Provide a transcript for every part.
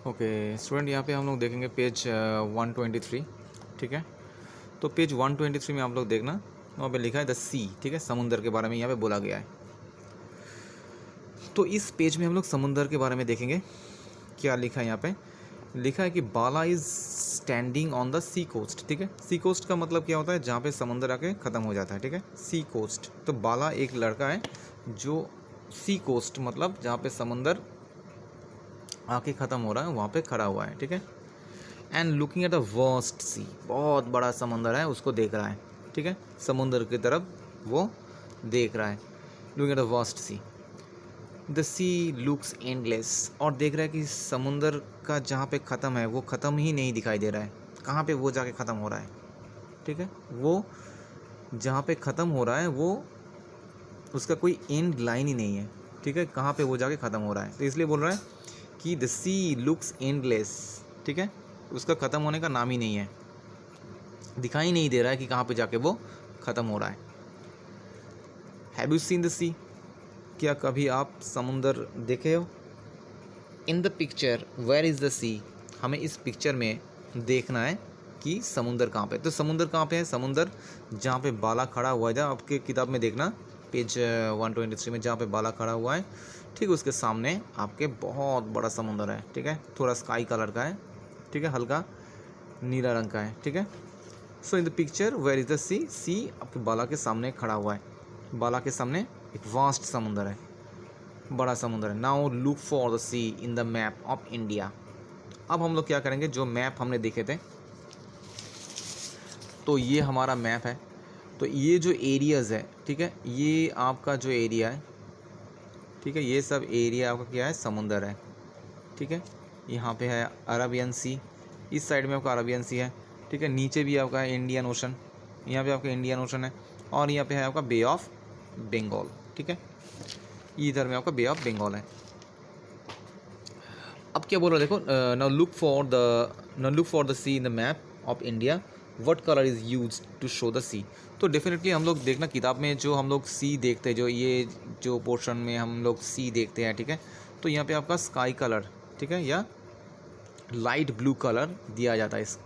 Okay student, यहाँ पे हम लोग देखेंगे पेज 123। ठीक है, तो पेज 123 में आप लोग देखना, वहाँ पे लिखा है द सी। ठीक है, समुंदर के बारे में यहाँ पे बोला गया है। तो इस पेज में हम लोग समुंदर के बारे में देखेंगे। क्या लिखा है यहाँ पे? लिखा है कि Bala is standing on the sea coast. ठीक है, सी कोस्ट का मतलब क्या होता है? जहाँ पे समुंदर आके ख़त्म हो जाता है। ठीक है, सी कोस्ट। तो बाला एक लड़का है जो सी कोस्ट मतलब जहाँ पे समुंदर आके ख़त्म हो रहा है वहाँ पे खड़ा हुआ है। ठीक है, and looking at the vast sea, बहुत बड़ा समुंदर है उसको देख रहा है। ठीक है, समुंदर की तरफ वो देख रहा है, looking at the vast sea. The sea looks endless, और देख रहा है कि समुंदर का जहाँ पे ख़त्म है वो ख़त्म ही नहीं दिखाई दे रहा है। कहाँ पे वो जाके ख़त्म हो रहा है? ठीक है, वो जहाँ पे ख़त्म हो रहा है वो उसका कोई एंड लाइन ही नहीं है। ठीक है, कहाँ पे वो जाके ख़त्म हो रहा है, तो इसलिए बोल रहा है कि द सी लुक्स एंडलेस। ठीक है, उसका ख़त्म होने का नाम ही नहीं है, दिखाई नहीं दे रहा है कि कहाँ पे जाके वो ख़त्म हो रहा है। Have you seen the sea, क्या कभी आप समुंदर देखे हो? In the picture where is the sea, हमें इस पिक्चर में देखना है कि समुंदर कहाँ पे। तो समुंदर कहाँ पे है? समुंदर जहाँ पे बाला खड़ा हुआ है, जहाँ आपके किताब में देखना पेज 123 में जहाँ पे बाला खड़ा हुआ है, ठीक उसके सामने आपके बहुत बड़ा समुंदर है। ठीक है, थोड़ा स्काई कलर का है। ठीक है, हल्का नीला रंग का है। ठीक है, so in the picture where is the sea, sea आपके बाला के सामने खड़ा हुआ है। बाला के सामने एक वास्ट समुंदर है, बड़ा समुंदर है। Now look for the sea in the map of India. अब हम लोग क्या करेंगे, जो मैप हमने देखे थे, तो ये हमारा मैप है। तो ये जो एरियाज़ है, ठीक है, ये आपका जो एरिया है, ठीक है, ये सब एरिया आपका क्या है? समुंदर है। ठीक है, यहाँ पे है अरबियन सी, इस साइड में आपका अरबियन सी है। ठीक है, नीचे भी आपका है इंडियन ओशन, यहाँ पे आपका इंडियन ओशन है, और यहाँ पे है आपका बे ऑफ बंगाल। ठीक है, इधर में आपका बे ऑफ बंगाल है। अब क्या बोल रहा है देखो, now look for the sea in the map of India, what colour is use to show the sea. तो डेफिनेटली हम लोग देखना किताब में जो हम लोग सी देखते हैं, जो ये जो पोर्शन में हम लोग सी देखते हैं, ठीक है, तो यहाँ पे आपका स्काई कलर, ठीक है, या लाइट ब्लू कलर दिया जाता है। इस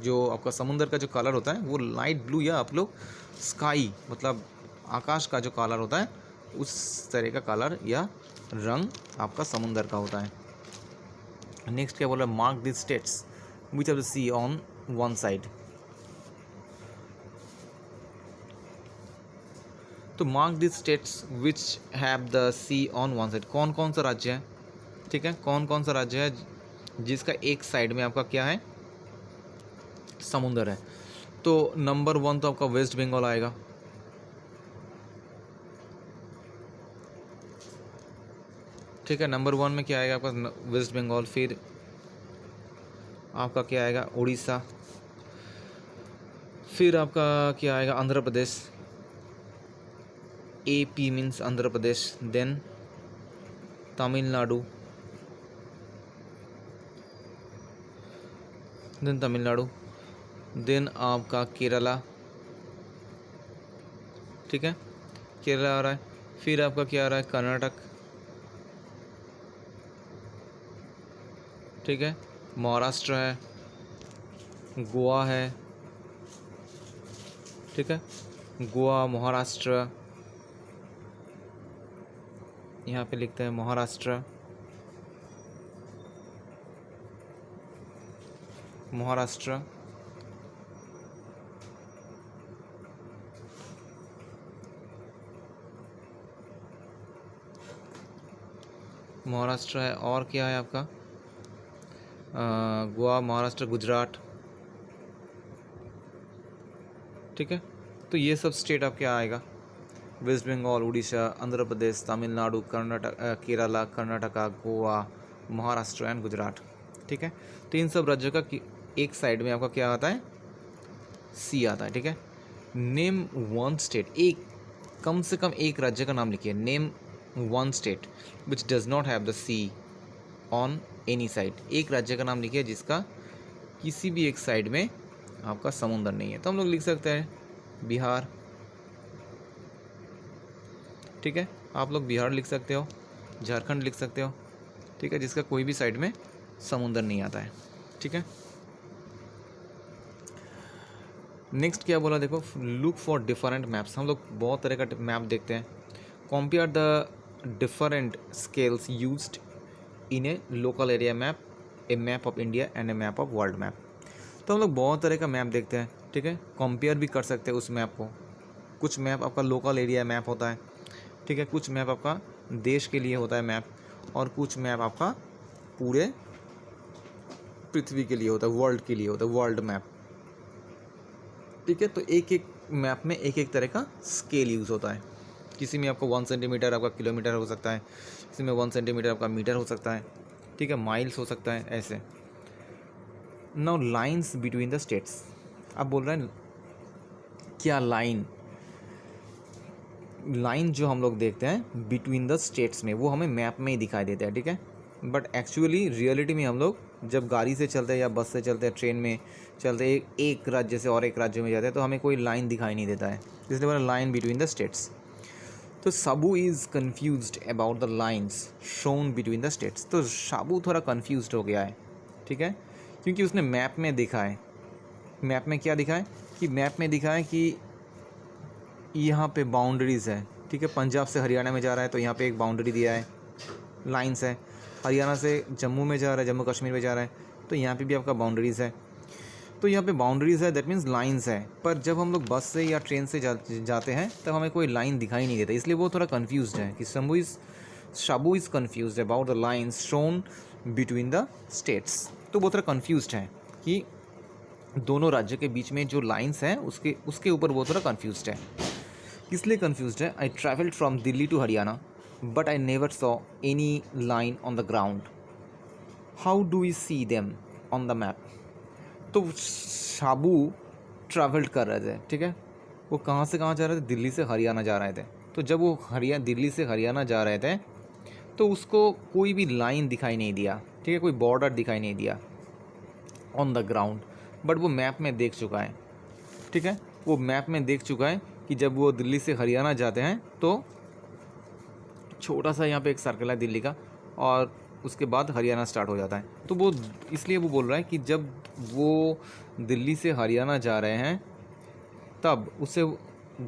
जो आपका समुंदर का जो कलर होता है वो लाइट ब्लू, या आप लोग स्काई मतलब आकाश का जो कलर होता है उस तरह का कलर या रंग आपका समुंदर का होता है। नेक्स्ट क्या बोल रहा है? Mark this states which of the sea on one side. तो mark this states which have the sea on one side, कौन कौन सा राज्य है? ठीक है, कौन कौन सा राज्य है जिसका एक साइड में आपका क्या है? समुंदर है। तो नंबर 1 तो आपका वेस्ट बंगाल आएगा। ठीक है, नंबर 1 में क्या आएगा आपका? वेस्ट बंगाल। फिर आपका क्या आएगा? उड़ीसा। फिर आपका क्या आएगा? Andhra Pradesh. AP means Andhra Pradesh. Then Tamil Nadu. Then आपका केरला। ठीक है, केरला आ रहा है। फिर आपका क्या आ रहा है? कर्नाटक। ठीक है, महाराष्ट्र है, गोवा है। ठीक है, गोवा, महाराष्ट्र, यहाँ पे लिखते हैं महाराष्ट्र, महाराष्ट्र। महाराष्ट्र है, और क्या है आपका? गोवा, महाराष्ट्र, गुजरात। ठीक है, तो ये सब स्टेट आपके आएगा। वेस्ट बंगाल, उड़ीसा, आंध्र प्रदेश, तमिलनाडु, कर्नाटक, केरला, कर्नाटका, गोवा, महाराष्ट्र एंड गुजरात। ठीक है, तो इन सब राज्यों का एक साइड में आपका क्या आता है? सी आता है। ठीक है, नेम वन स्टेट, एक कम से कम एक राज्य का नाम लिखिए। Name one state which does not have the sea on any side, एक राज्य का नाम लिखिए जिसका किसी भी एक साइड में आपका समुंदर नहीं है। तो हम लोग लिख सकते हैं बिहार। ठीक है, आप लोग बिहार लिख सकते हो, झारखंड लिख सकते हो। ठीक है, जिसका कोई भी साइड में समुंदर नहीं आता है, ठीक है। नेक्स्ट क्या बोला देखो, लुक फॉर डिफरेंट मैप्स। हम लोग बहुत तरह का मैप देखते हैं। Compare the different scales used in A local area map, A map of India and A map of world map. तो हम लोग बहुत तरह का मैप देखते हैं, ठीक है। कंपेयर भी कर सकते हैं उस मैप को। कुछ मैप आपका लोकल एरिया मैप होता है, ठीक है। कुछ मैप आपका देश के लिए होता है मैप, और कुछ मैप आपका पूरे पृथ्वी के लिए होता है, वर्ल्ड के लिए होता है, वर्ल्ड मैप, ठीक है। तो एक एक मैप में एक एक तरह का स्केल यूज़ होता है। किसी में आपको 1 सेंटीमीटर आपका किलोमीटर हो सकता है, किसी में 1 सेंटीमीटर आपका मीटर हो सकता है, ठीक है, माइल्स हो सकता है, ऐसे। Now lines between the states. आप बोल रहे हैं क्या लाइन जो हम लोग देखते हैं बिटवीन द स्टेट्स में, वो हमें मैप में ही दिखाई देता है, ठीक है। बट एक्चुअली रियलिटी में हम लोग जब गाड़ी से चलते हैं या बस से चलते हैं, ट्रेन में चलते हैं, एक राज्य से और एक राज्य में जाते हैं, तो हमें कोई लाइन दिखाई नहीं देता है, इसलिए बोला लाइन बिटवीन द स्टेट्स। तो Sabu is confused about the lines shown between the states. तो साबू थोड़ा कन्फ्यूज्ड हो गया है, ठीक है, क्योंकि उसने मैप में देखा है। मैप में क्या दिखा है कि मैप में दिखा है कि यहाँ पे बाउंड्रीज़ है, ठीक है। पंजाब से हरियाणा में जा रहा है तो यहाँ पे एक बाउंड्री दिया है, लाइन्स है। हरियाणा से जम्मू में जा रहा है, जम्मू कश्मीर में जा रहा है, तो यहाँ पे भी आपका बाउंड्रीज़ है। तो यहाँ पे बाउंड्रीज़ है, दैट मीन्स लाइन्स है। पर जब हम लोग बस से या ट्रेन से जाते हैं तब हमें कोई लाइन दिखाई नहीं देता, इसलिए वो थोड़ा कन्फ्यूज्ड है कि शाबू is confused about the lines shown between the states. तो वो थोड़ा कन्फ्यूज्ड है कि दोनों राज्य के बीच में जो लाइन्स हैं उसके ऊपर वो थोड़ा कन्फ्यूज्ड है। इसलिए कन्फ्यूज्ड है। I travelled from Delhi to Haryana but I never saw any line on the ground, how do we see them on the map. तो शाबू ट्रैवल्ड कर रहे थे, ठीक है। वो कहाँ से कहाँ जा रहे थे, दिल्ली से हरियाणा जा रहे थे। तो जब वो दिल्ली से हरियाणा जा रहे थे तो उसको कोई भी लाइन दिखाई नहीं दिया, ठीक है, कोई बॉर्डर दिखाई नहीं दिया ऑन द ग्राउंड। बट वो मैप में देख चुका है, ठीक है। वो मैप में देख चुका है कि जब वो दिल्ली से हरियाणा जाते हैं तो छोटा सा यहाँ पे एक सर्कल है दिल्ली का, और उसके बाद हरियाणा स्टार्ट हो जाता है। तो वो इसलिए वो बोल रहा है कि जब वो दिल्ली से हरियाणा जा रहे हैं तब उसे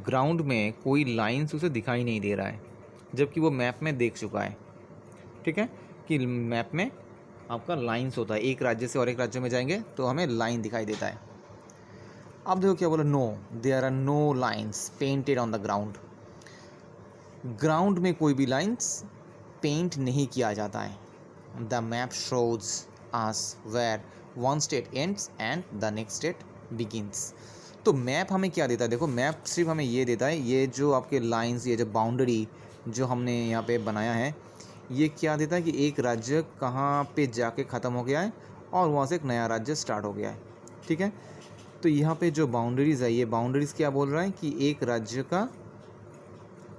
ग्राउंड में कोई लाइन्स उसे दिखाई नहीं दे रहा है, जबकि वो मैप में देख चुका है, ठीक है, कि मैप में आपका लाइन्स होता है। एक राज्य से और एक राज्य में जाएंगे तो हमें लाइन दिखाई देता है। अब देखो क्या बोला, no there are no lines painted on the ground. Ground में कोई भी लाइन्स पेंट नहीं किया जाता है। The map shows us where one state ends and the next state begins. तो मैप हमें क्या देता है, देखो मैप सिर्फ हमें ये देता है, ये जो आपके लाइन्स, ये जो बाउंड्री जो हमने यहाँ पे बनाया है, ये क्या देता है कि एक राज्य कहाँ पे जाके ख़त्म हो गया है और वहाँ से एक नया राज्य स्टार्ट हो गया है, ठीक है। तो यहाँ पे जो बाउंड्रीज़ है, ये बाउंड्रीज़ क्या बोल रहा है कि एक राज्य का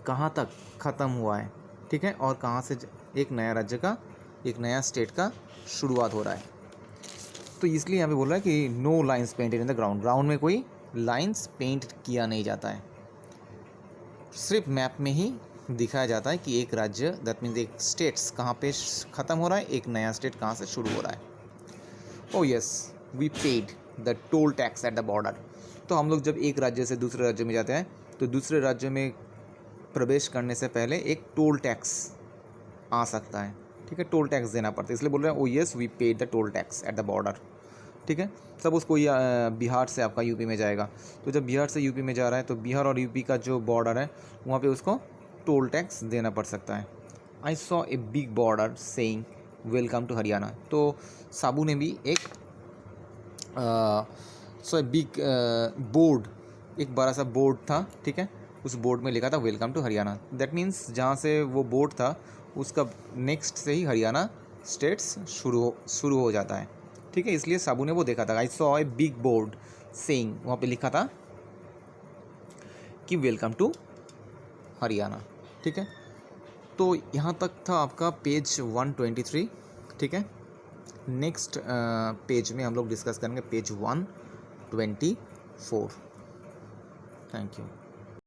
कहाँ तक ख़त्म हुआ है, ठीक है, और कहाँ से एक नया राज्य का, एक नया स्टेट का शुरुआत हो रहा है। तो इसलिए यहाँ पे बोल रहा है कि no lines painted in the ground. Ground में कोई लाइन्स पेंट किया नहीं जाता है, सिर्फ मैप में ही दिखाया जाता है कि एक राज्य, दैट मीन्स एक स्टेट्स कहाँ पे ख़त्म हो रहा है, एक नया स्टेट कहाँ से शुरू हो रहा है। Oh yes, we paid the toll tax at the border. तो हम लोग जब एक राज्य से दूसरे राज्य में जाते हैं तो दूसरे राज्य में प्रवेश करने से पहले एक टोल टैक्स आ सकता है, ठीक है, टोल टैक्स देना पड़ता है। इसलिए बोल रहे हैं oh yes we paid the toll tax at the border, ठीक है। सपोज कोई बिहार से आपका यूपी में जाएगा, तो जब बिहार से यूपी में जा रहा है तो बिहार और यूपी का जो बॉर्डर है वहाँ पे उसको टोल टैक्स देना पड़ सकता है। I saw a big border saying welcome to Haryana. तो साबू ने भी एक ए बिग बोर्ड, एक बड़ा सा बोर्ड था, ठीक है, उस बोर्ड में लिखा था welcome to Haryana. That means जहाँ से वो बोर्ड था उसका नेक्स्ट से ही हरियाणा स्टेट्स शुरू हो जाता है, ठीक है। इसलिए साबू ने वो देखा था। आई saw a big board saying, वहाँ पे लिखा था कि वेलकम टू हरियाणा, ठीक है। तो यहाँ तक था आपका पेज 123, ठीक है। नेक्स्ट पेज में हम लोग डिस्कस करेंगे पेज 124। Thank you.